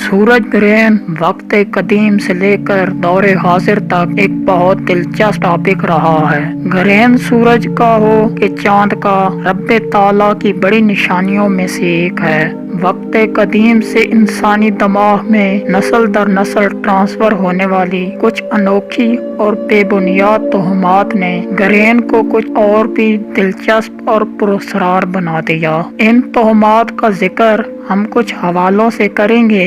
सूरज ग्रहण वक्त कदीम से लेकर दौरे हाजिर तक एक बहुत दिलचस्प टॉपिक रहा है। ग्रहण सूरज का हो कि चांद का रब्बे ताला की बड़ी निशानियों में से एक है। वक्त कदीम से इंसानी दिमाग में नस्ल दर नस्ल ट्रांसफर होने वाली कुछ अनोखी और बेबुनियाद तोहमात ने ग्रहण को कुछ और भी दिलचस्प और पुरस्कार बना दिया। इन तोहमात का जिक्र हम कुछ हवालों से करेंगे,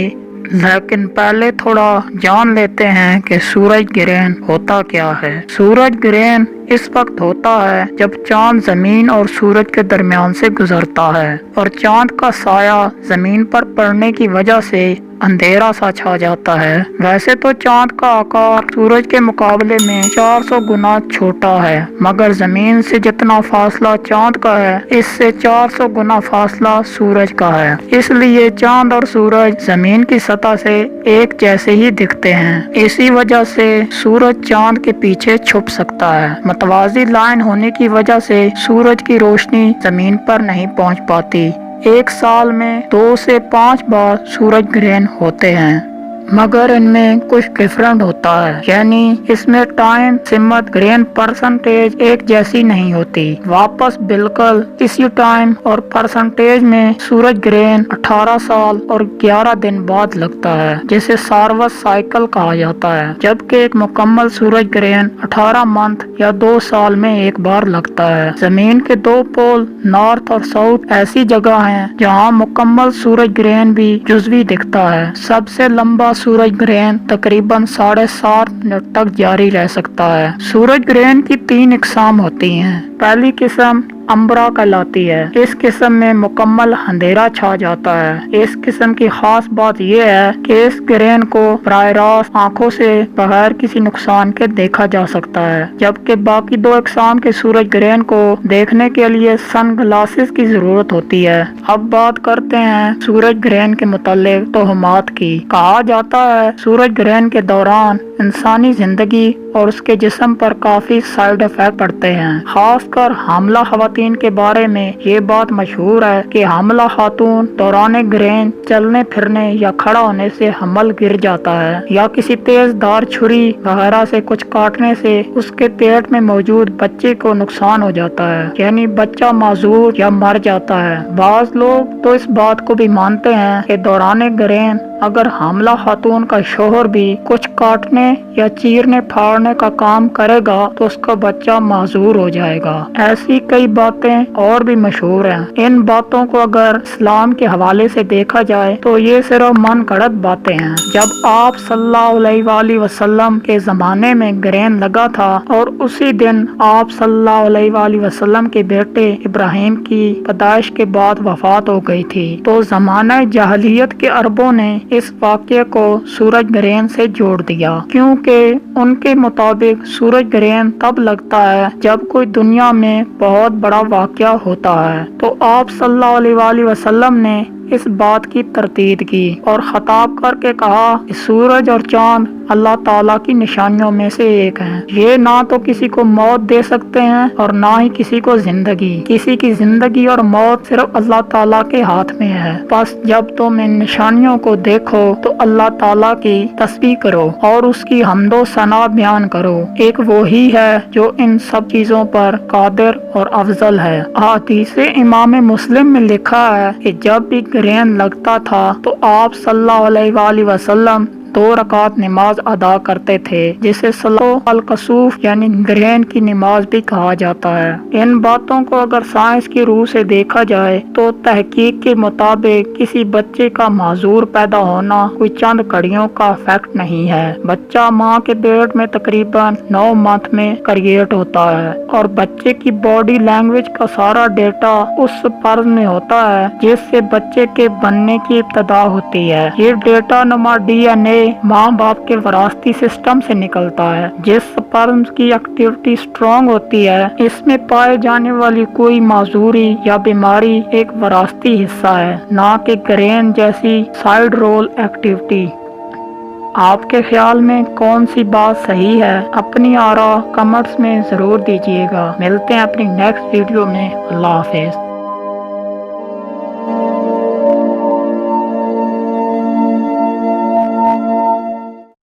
लेकिन पहले थोड़ा जान लेते हैं कि सूरज ग्रहण होता क्या है। सूरज ग्रहण इस वक्त होता है जब चांद जमीन और सूरज के दरमियान से गुजरता है और चांद का साया जमीन पर पड़ने की वजह से अंधेरा सा छा जाता है। वैसे तो चांद का आकार सूरज के मुकाबले में 400 गुना छोटा है, मगर जमीन से जितना फासला चांद का है, इससे 400 गुना फासला सूरज का है। इसलिए चांद और सूरज जमीन की सतह से एक जैसे ही दिखते हैं। इसी वजह से सूरज चांद के पीछे छुप सकता है। मतवाजी लाइन होने की वजह से सूरज की रोशनी जमीन पर नहीं पहुंच पाती। एक साल में 2 से 5 बार सूरज ग्रहण होते हैं, मगर इनमें कुछ डिफरेंट होता है, यानी इसमें टाइम सिमत ग्रहण परसेंटेज एक जैसी नहीं होती। वापस बिल्कुल इसी टाइम और परसेंटेज में सूरज ग्रहण 18 साल और 11 दिन बाद लगता है, जिसे सार्वत साइकिल कहा जाता है। जबकि एक मुकम्मल सूरज ग्रहण 18 मंथ या 2 साल में एक बार लगता है। जमीन के 2 पोल नॉर्थ और साउथ ऐसी जगह हैं जहां मुकम्मल सूरज ग्रहण भी जुज़वी दिखता है। सबसे लंबा सूरज ग्रहण तकरीबन 7.5 मिनट तक जारी रह सकता है। सूरज ग्रहण की 3 इकसाम होती हैं। पहली किस्म अंबरा कहलाती है। इस किस्म में मुकम्मल अंधेरा छा जाता है। इस किस्म की खास बात यह है कि इस ग्रहण को बराह रास्त आँखों से बगैर किसी नुकसान के देखा जा सकता है, जबकि बाकी 2 इकसाम के सूरज ग्रहण को देखने के लिए सन ग्लासेस की जरूरत होती है। अब बात करते हैं सूरज ग्रहण के मुतालिक तोहमात की। कहा जाता है सूरज ग्रहण के दौरान इंसानी जिंदगी और उसके जिस्म पर काफी साइड इफेक्ट पड़ते हैं। खासकर हामला खवातीन के बारे में ये बात मशहूर है कि हामला खातून दौरान ग्रहण चलने फिरने या खड़ा होने से हमल गिर जाता है, या किसी तेज धार छुरी वगैरह से कुछ काटने से उसके पेट में मौजूद बच्चे को नुकसान हो जाता है, यानी बच्चा माजूर या मर जाता है। बाज लोग तो इस बात को भी मानते हैं कि दौरान ग्रहण अगर हामला खातून का शोहर भी कुछ काटने या चीरने फाड़ने का काम करेगा तो उसका बच्चा माजूर हो जाएगा। ऐसी कई बातें और भी मशहूर हैं। इन बातों को अगर इस्लाम के हवाले से देखा जाए तो ये सिर्फ मन गढ़ंत बातें हैं। जब आप सल्लल्लाहु अलैहि वसल्लम के जमाने में ग्रहण लगा था और उसी दिन आप सल्लल्लाहु अलैहि वसल्लम के बेटे इब्राहिम की पैदाइश के बाद वफात हो गई थी, तो जमाना जahलियत के अरबों ने इस वाक़ये को सूरज ग्रहण से जोड़ दिया, क्योंकि उनके मुताबिक सूरज ग्रहण तब लगता है जब कोई दुनिया में बहुत बड़ा वाक़या होता है। तो आप सल्लल्लाहु अलैहि वसल्लम ने इस बात की तरतीब की और खिताब करके कहा कि सूरज और चांद अल्लाह ताला की निशानियों में से एक हैं। ये ना तो किसी को मौत दे सकते हैं और ना ही किसी को जिंदगी। किसी की जिंदगी और मौत सिर्फ अल्लाह ताला के हाथ में है। बस जब तुम इन निशानियों को देखो तो अल्लाह ताला की तस्बीह करो और उसकी हम्दो सना बयान करो। एक वो ही है जो इन सब चीजों पर कादिर और अफजल है। हदीसे इमाम मुस्लिम में लिखा है कि जब भी ग्रहण लगता था तो आप सल्लल्लाहु अलैहि वसल्लम 2 रकात नमाज अदा करते थे, जिसे सलात अल कसूफ यानी ग्रहण की नमाज भी कहा जाता है। इन बातों को अगर साइंस की रूह से देखा जाए तो तहकीक के मुताबिक किसी बच्चे का माजूर पैदा होना कोई चंद घड़ियों का फैक्ट नहीं है। बच्चा माँ के पेट में तकरीबन 9 मंथ में क्रिएट होता है और बच्चे की बॉडी लैंग्वेज का सारा डेटा उस पर्व में होता है जिससे बच्चे के बनने की इब्तदा होती है। ये डेटा नुमा DNA माँ बाप के विरासती सिस्टम से निकलता है। जिस स्पर्म की एक्टिविटी स्ट्रॉन्ग होती है, इसमें पाए जाने वाली कोई माजूरी या बीमारी एक विरासती हिस्सा है, ना कि ग्रहण जैसी साइड रोल एक्टिविटी। आपके ख्याल में कौन सी बात सही है? अपनी आरा कमेंट्स में जरूर दीजिएगा। मिलते हैं अपनी नेक्स्ट वीडियो में। अल्लाह हाफिज।